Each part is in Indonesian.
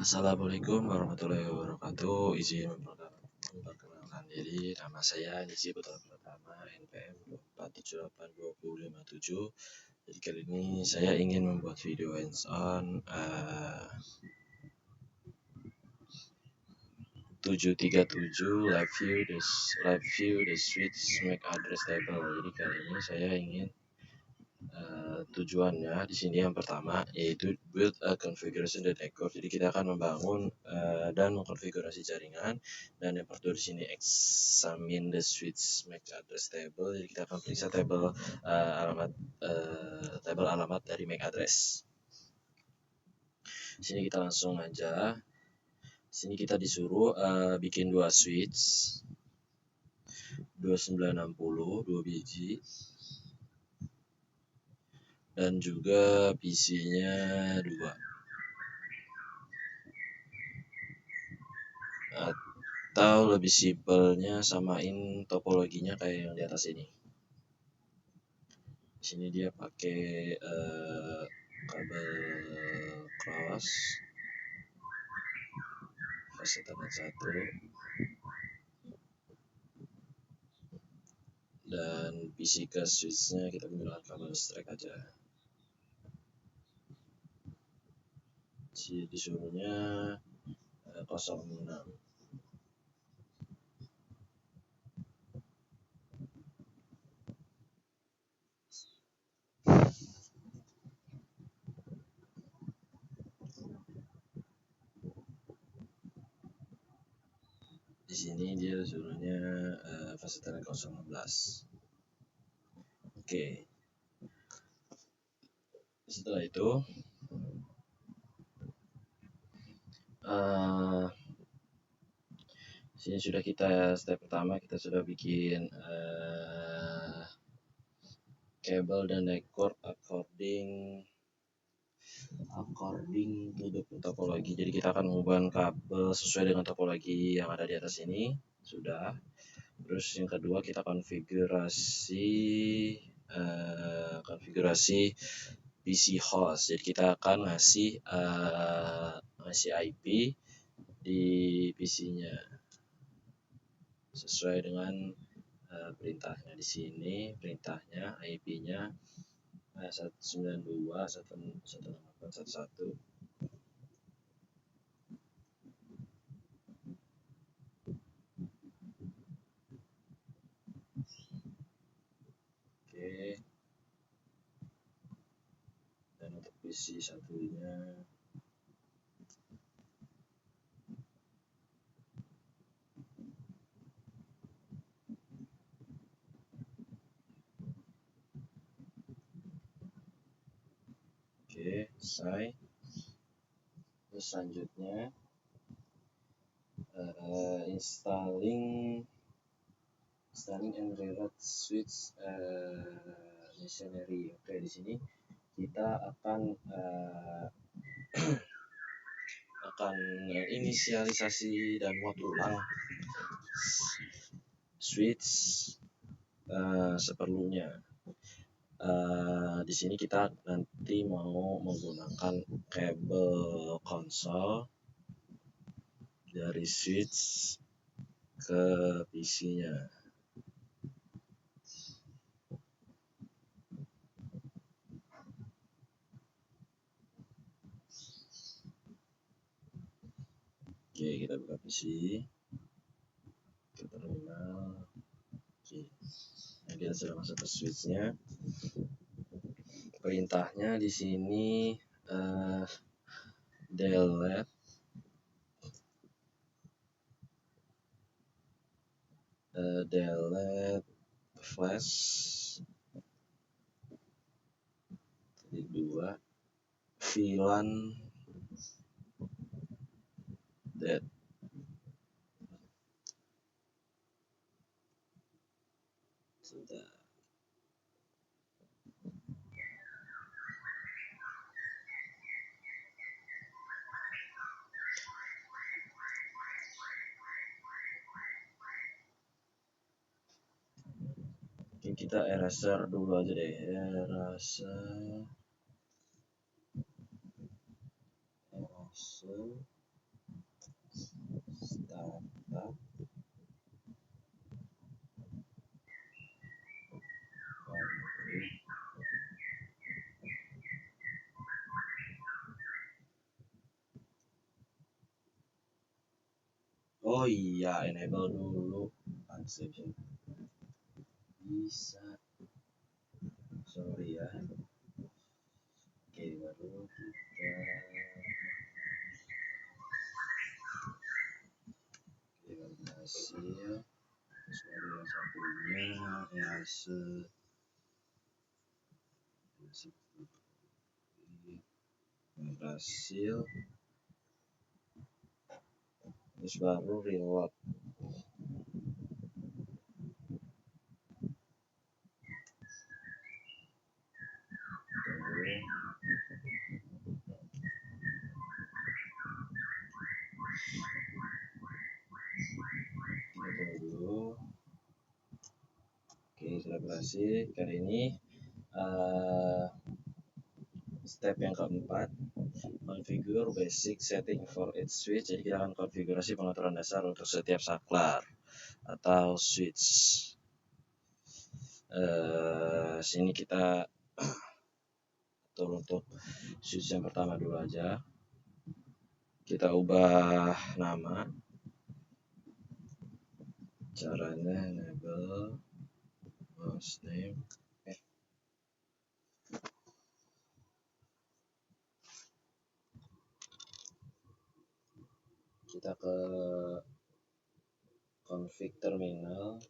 Assalamualaikum warahmatullahi wabarakatuh. Izin memperkenalkan diri, nama saya Nisi Putra Pratama, NPM 2478257. Jadi kali ini saya ingin membuat video hands on 737 live view the switch MAC address table. Jadi kali ini saya ingin tujuannya di sini yang pertama yaitu build a configuration the network. Jadi kita akan membangun dan mengkonfigurasi jaringan, dan yang kedua di sini examine the switch MAC address table. Jadi kita akan periksa tabel alamat dari MAC address. Di sini kita langsung aja. Di sini kita disuruh bikin 2 switch 2960 2 biji, dan juga PC-nya 2, atau lebih simpelnya samain topologinya kayak yang di atas ini. Di sini dia pakai kabel cross fase Ethernet 1, dan PC ke switch-nya kita menggunakan kabel straight aja. Disuruhnya 06. Di sini dia suruhnya fase Ethernet 016. Oke. Setelah itu sini sudah kita step pertama, kita sudah bikin kabel dan network according to the topologi. Jadi kita akan mengubah kabel sesuai dengan topologi yang ada di atas ini. Sudah. Terus yang kedua kita konfigurasi PC host. Jadi kita akan ngasih IP di PC-nya sesuai dengan perintahnya. Di sini perintahnya IP-nya 192.168.1.1. Oke. Dan untuk PC satunya selesai. Terus selanjutnya installing and reroute switch machinery. Oke, di sini kita akan inisialisasi dan muat ulang switch seperlunya. Di sini kita nanti mau menggunakan kabel konsol dari switch ke PC-nya. Oke, kita buka PC ke terminal. Oke, nah, kita sudah masuk ke switch-nya. Perintahnya di sini delete flash tadi 2 VLAN that sudah. Mungkin kita eraser dulu aja deh, eraser kata config. Oh iya, enable dulu exception. Bisa. Sorry ya. Oke, baru kita berhasil. Terus baru yang satunya berhasil. Terus baru reload. Dulu. Oke, sudah berhasil. Kali ini step yang keempat, configure basic setting for each switch. Jadi kita akan konfigurasi pengaturan dasar untuk setiap saklar atau switch. Sini kita atur untuk switch yang pertama dulu aja. Kita ubah nama. Caranya enable hostname. Kita ke config terminal,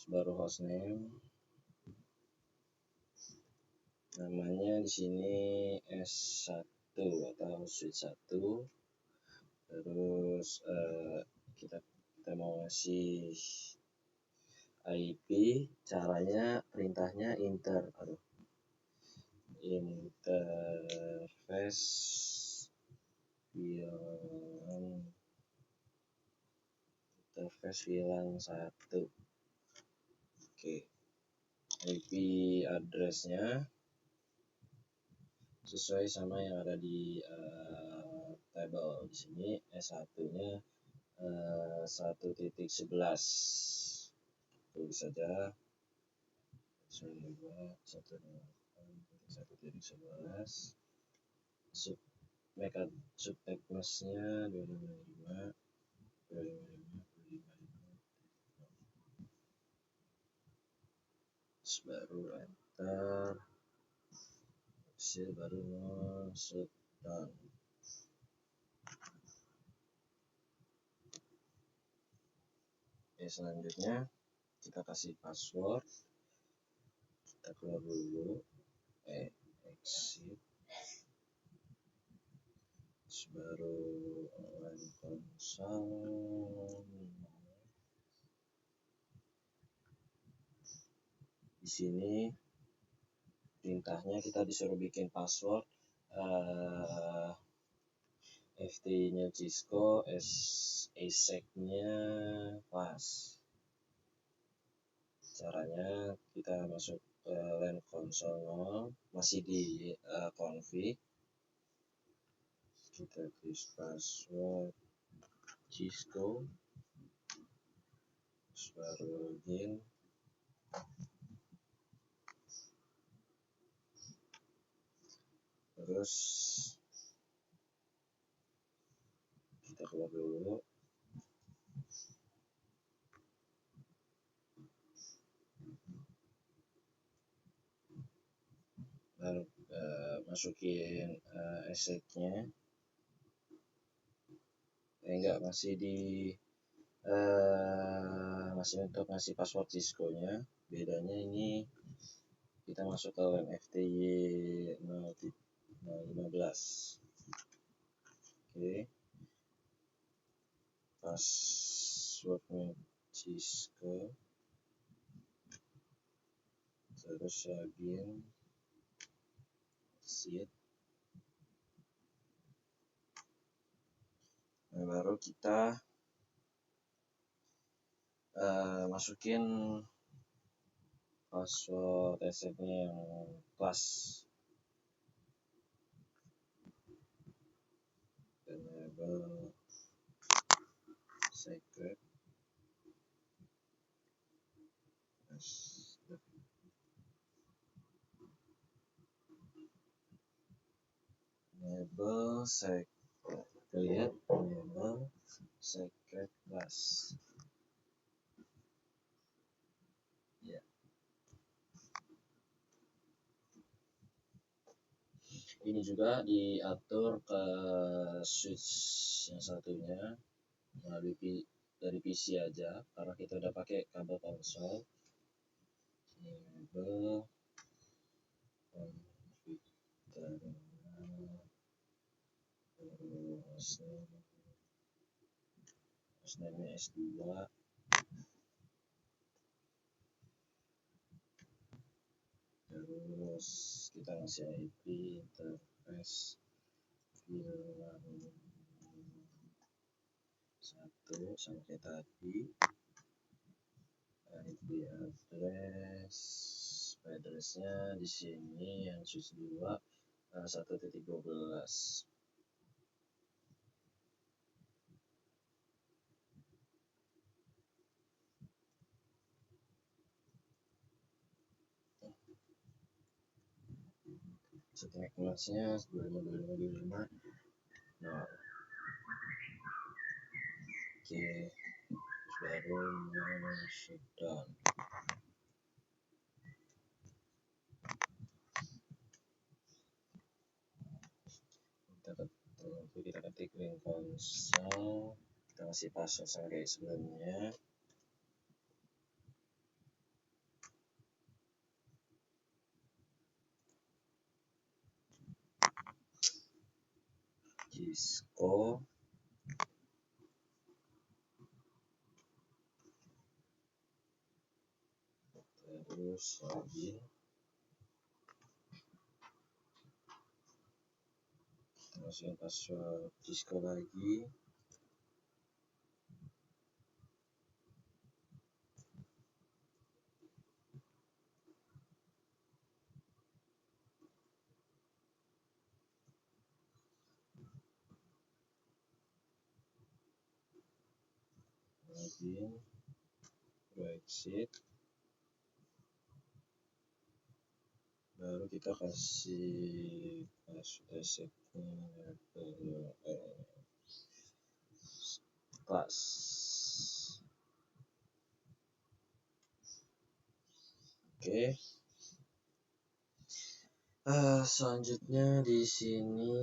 baru hostname, namanya di sini S1 atau switch 1. Terus kita mau ngasih IP, caranya perintahnya interface VLAN 1. Oke. IP addressnya sesuai sama yang ada di table di sini. S1-nya 1.11. Tulis saja 1.11. Subtextnya 255. Baru enter, hasil baru masuk dan selanjutnya kita kasih password. Kita keluar dulu, exit, terus baru online console. Di sini perintahnya kita disuruh bikin password FT-nya Cisco, ASIC-nya pas. Caranya kita masuk ke LAN console, masih di config. Kita tulis password Cisco, terus baru login. Terus kita keluar dulu. Lalu masukin ASIC-nya. Masih untuk ngasih password Cisco-nya. Bedanya ini kita masuk ke FTY 015. Oke. Passwordnya Cisco. Terus login. Exit. Nah, baru kita masukin password ASIC-nya yang plus. enable secret, lihat enable secret class ya. Ini juga diatur ke switch yang satunya melalui dari PC aja karena kita udah pakai kabel konsol. Enable config terminal hostname S2 terus kita ngasih IP interface VLAN 1 sama kayak tadi, IP addressnya di sini yang switch 2 1.12. Setting acknowledge-nya 252525. Nah, oke, baru shutdown. Kita ketik link konsol, kita kasih password sama kayak sebelumnya. Cisco terus login, masukin password Cisco lagi, login, exit, baru kita kasih password class. Oke. Selanjutnya di sini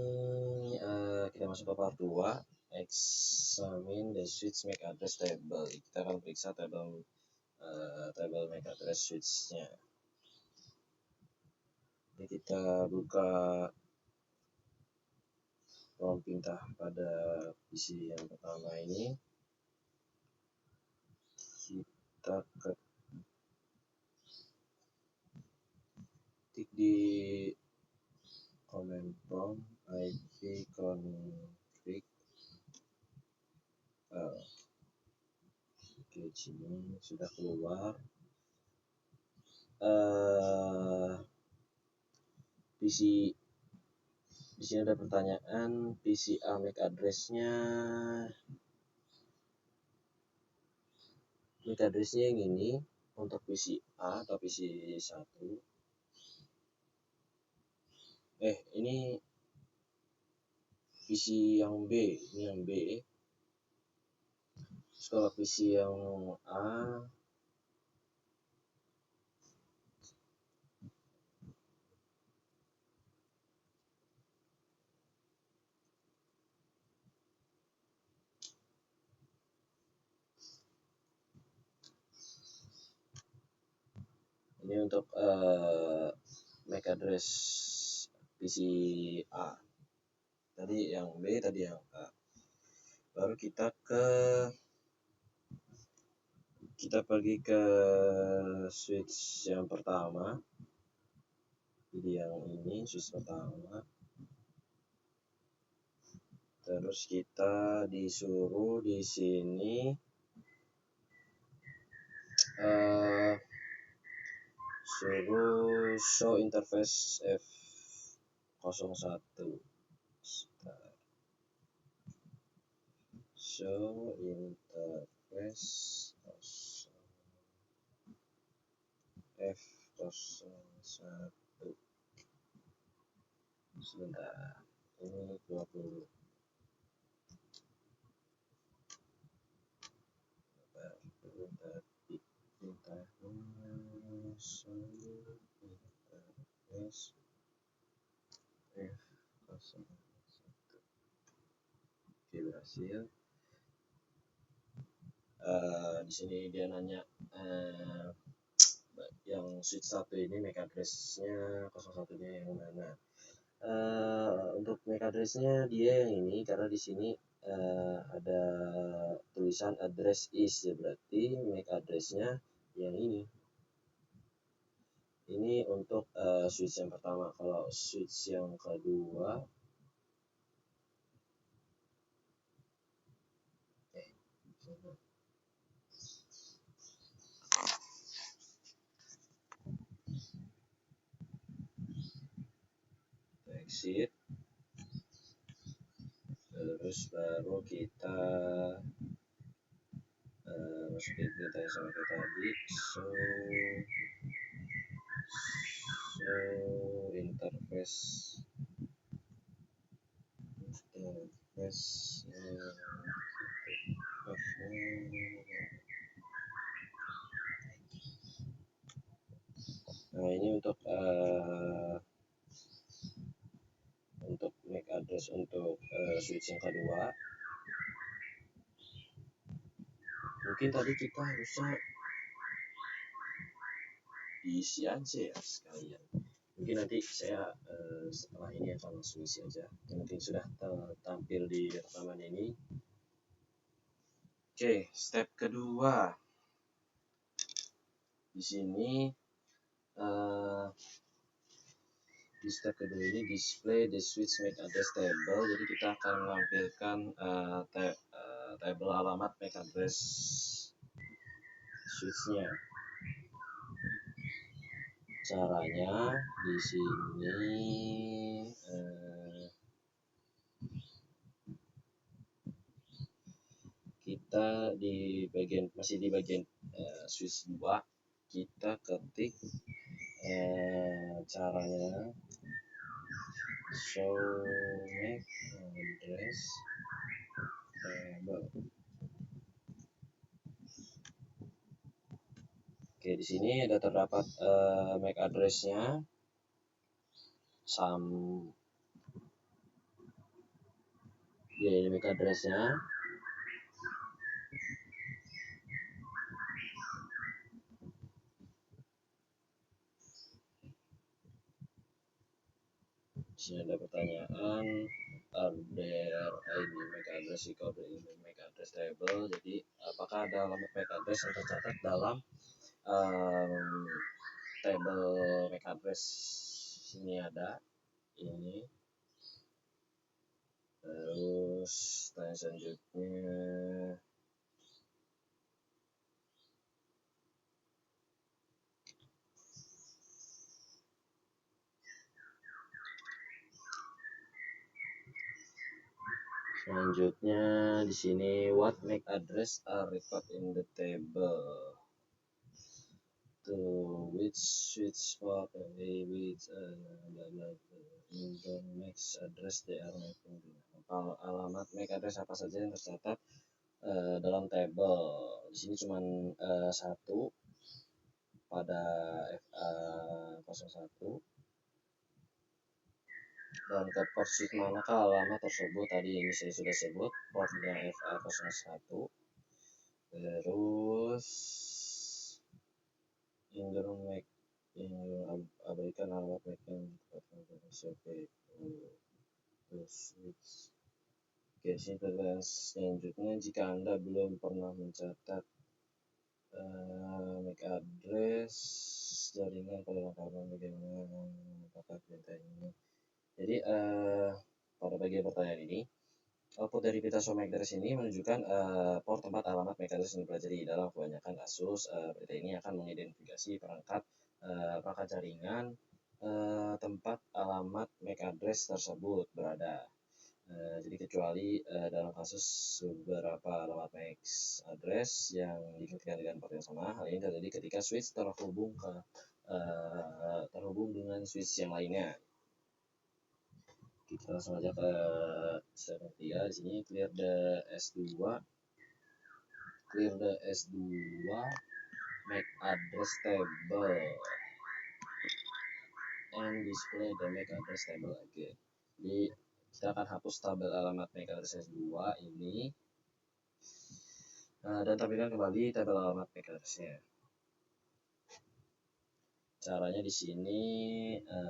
kita masuk ke part 2, examine the switch MAC address table. Kita akan periksa table MAC address switch-nya. Jadi kita buka ruang pindah pada PC yang pertama ini. Kita ketik di command prompt IP config. Oke, sini sudah keluar. PC di sini ada pertanyaan PCA MAC address-nya. MAC address-nya yang ini untuk PC A atau PC 1. Ini PC yang B, ini yang B. Terus kalau PC yang A ini untuk MAC address PC A. Tadi yang B, tadi yang A. Baru kita pergi ke switch yang pertama. Jadi yang ini switch pertama. Terus kita disuruh di sini suruh show interface F01. Show interface F01. Sebentar. ini 20. Tapi interface F01. Oke, berhasil. Di sini dia nanya yang switch 1 ini MAC address-nya 01-nya yang mana. Untuk MAC address-nya dia yang ini karena di sini ada tulisan address is, ya berarti MAC address-nya yang ini. Ini untuk switch yang pertama. Kalau switch yang kedua, exit, terus baru kita masukin data yang sama kayak tadi. So interface nah ini untuk MAC address untuk switch yang kedua. Mungkin tadi kita harusnya diisi aja ya sekalian. Mungkin nanti saya setelah ini akan langsung isi aja. Mungkin sudah tampil di rekaman ini. Oke, step kedua. Di sini di step kedua ini display the switch MAC address table. Jadi kita akan menampilkan table alamat MAC address switchnya. Caranya di sini kita masih di bagian switch 2, kita ketik caranya show MAC address table. Oke, di sini ada terdapat MAC address-nya ini MAC address-nya. Di sini ada pertanyaan, ini MAC address record in MAC address table. Jadi apakah ada alamat MAC address yang tercatat dalam table MAC address? Sini ada ini. Terus tanya selanjutnya, di sini what MAC address are recorded in the table, to which switch port which in the MAC address they are mapping. Alamat MAC address apa saja yang tercatat dalam tabel. Di sini cuma satu pada FA01. Dan ke port switch manakah alamat tersebut? Tadi ini saya sudah sebut portnya FA01. Terus Indrom MAC yang abaikan alamat MAC yang switch. Oke, sini pertanyaan selanjutnya, jika Anda belum pernah mencatat MAC address jaringan pada rekaman, bagaimana apakah perintah ini? Jadi pada bagian pertanyaan ini, output dari pita show MAC address ini menunjukkan port tempat alamat MAC address yang dipelajari. Dalam kebanyakan kasus, berita ini akan mengidentifikasi perangkat jaringan tempat alamat MAC address tersebut berada. Jadi kecuali dalam kasus beberapa alamat MAC address yang dikaitkan dengan port yang sama, hal ini terjadi ketika switch terhubung dengan switch yang lainnya. Kita langsung aja ke step 3. Di sini clear the S2, make address table and display the make address table lagi. Jadi kita akan hapus tabel alamat make address S2 ini dan tampilkan kembali tabel alamat make address-nya. Caranya di sini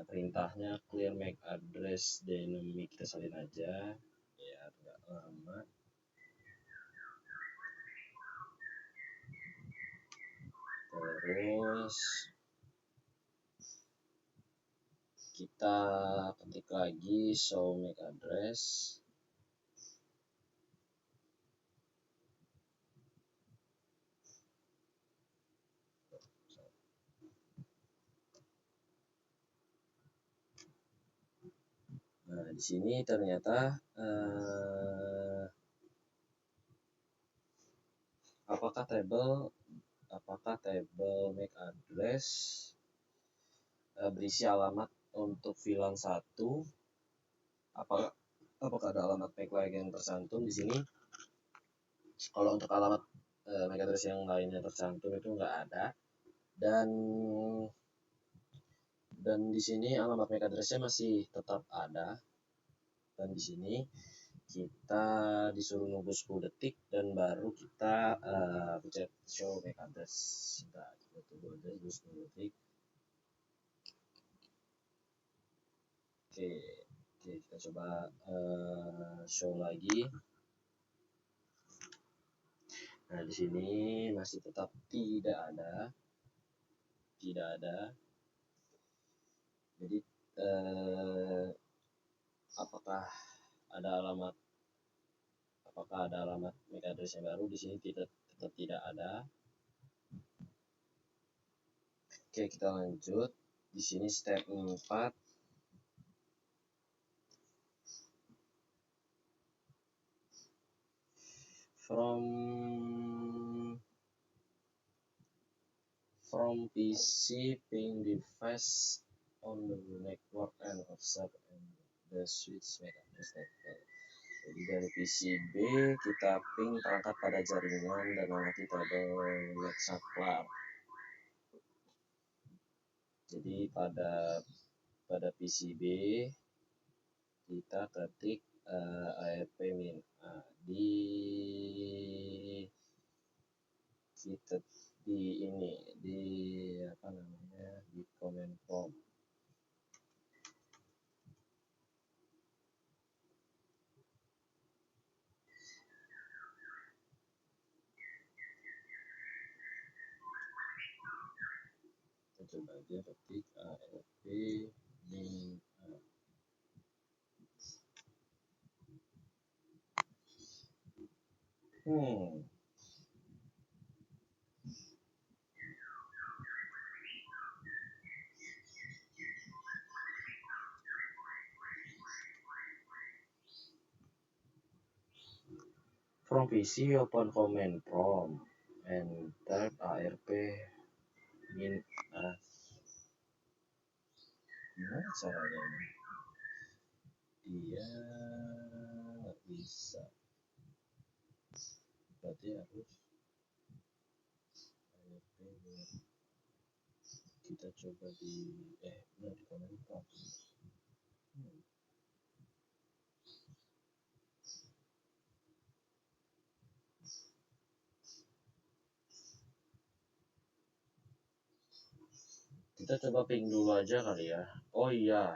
perintahnya clear make address dynamic, kita salin aja biar nggak lama. Terus kita ketik lagi show make address. Nah, di sini ternyata apakah table make address berisi alamat untuk VLAN 1? Apakah ada alamat MAC lain yang tercantum di sini? Kalau untuk alamat MAC address yang lainnya tercantum itu nggak ada, dan di sini alamat MAC address-nya masih tetap ada. Dan di sini kita disuruh nunggu 10 detik dan baru kita pencet show MAC address. Kita tunggu aja dulu 10 detik. Oke, kita coba show lagi. Nah, di sini masih tetap tidak ada. Jadi apakah ada alamat MAC address yang baru? Di sini tetap tidak ada. Oke, kita lanjut. Di sini step 4. From PC ping device on the network and observe the switch MAC address table. Jadi dari PC B kita ping perangkat pada jaringan dan amati tabel MAC saklar. Jadi pada PC B kita ketik ARP-A di command prompt. Kita coba aja ketik ARP-min. From PC open command prompt and type ARP-min. Gimana caranya ini? Dia nggak bisa. Berarti harus ARP-min. Kita coba di command prompt. Kita coba ping dulu aja kali ya. Oh iya,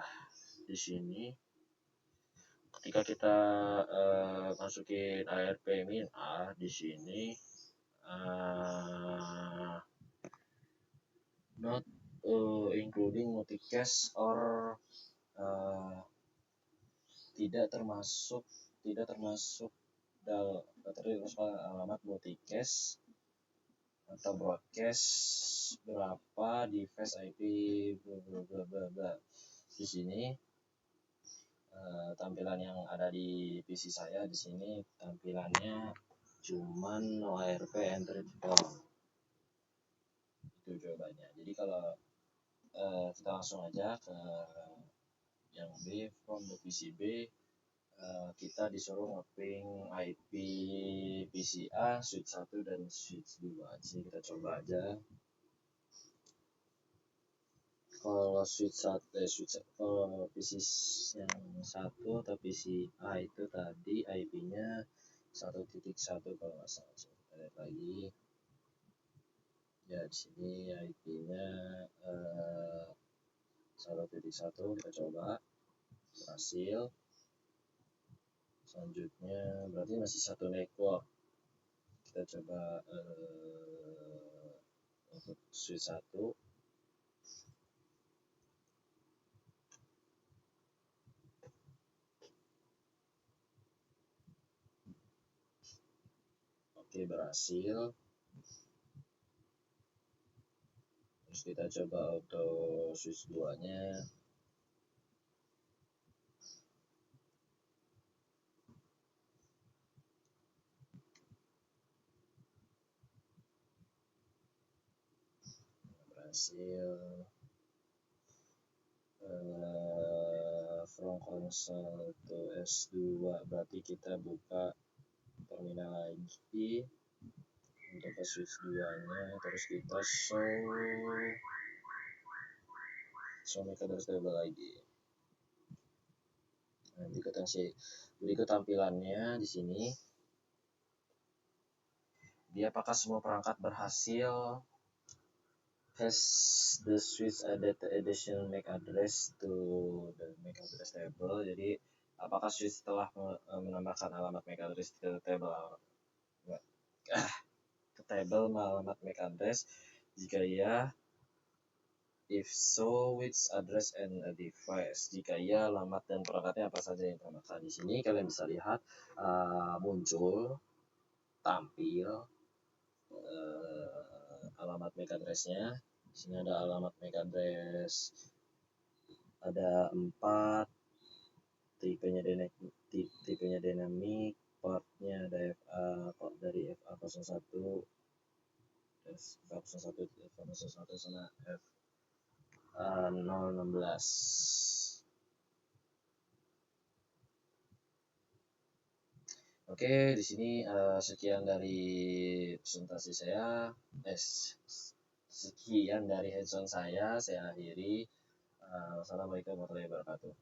di sini ketika kita masukin ARP-min di sini not including multicast or tidak termasuk alamat multicast atau broadcast berapa device IP bla bla bla bla. Di sini tampilan yang ada di PC saya di sini tampilannya cuman no ARP entry form. Itu jawabannya. Jadi kalau kita langsung aja ke Yang B, from the PCB kita disuruh ngeping IP PCA switch 1 dan switch 2. Di sini kita coba aja. Kalau switch 1 kalau PC yang 1 atau PCA itu tadi IP-nya 1.1 kalau nggak salah. Kita lihat lagi. Ya di sini IP-nya 1.1, kita coba berhasil. Selanjutnya berarti masih satu network. Kita coba untuk switch 1. Oke, berhasil. Terus kita coba auto switch 2 nya. Berhasil. From console to S2 berarti kita buka terminal lagi untuk ke switch 2 nya, terus kita show MAC address table lagi. Nah, berikut tampilannya di sini. Dia apakah semua perangkat berhasil has the switch added additional MAC address to the MAC address table. Jadi apakah switch telah menambahkan alamat MAC address ke table alamat MAC address? Jika iya, if so, which address and a device? Jika iya, alamat dan perangkatnya apa saja yang termakan. Di sini kalian bisa lihat muncul tampil alamat MAC address-nya. Di sini ada alamat MAC address, ada 4, tipenya dynamic, partnya ada FA, part dari FA01, FA01 sama F016. Oke, di sini sekian dari presentasi saya. Sekian dari hands-on saya akhiri. Wassalamualaikum warahmatullahi wabarakatuh.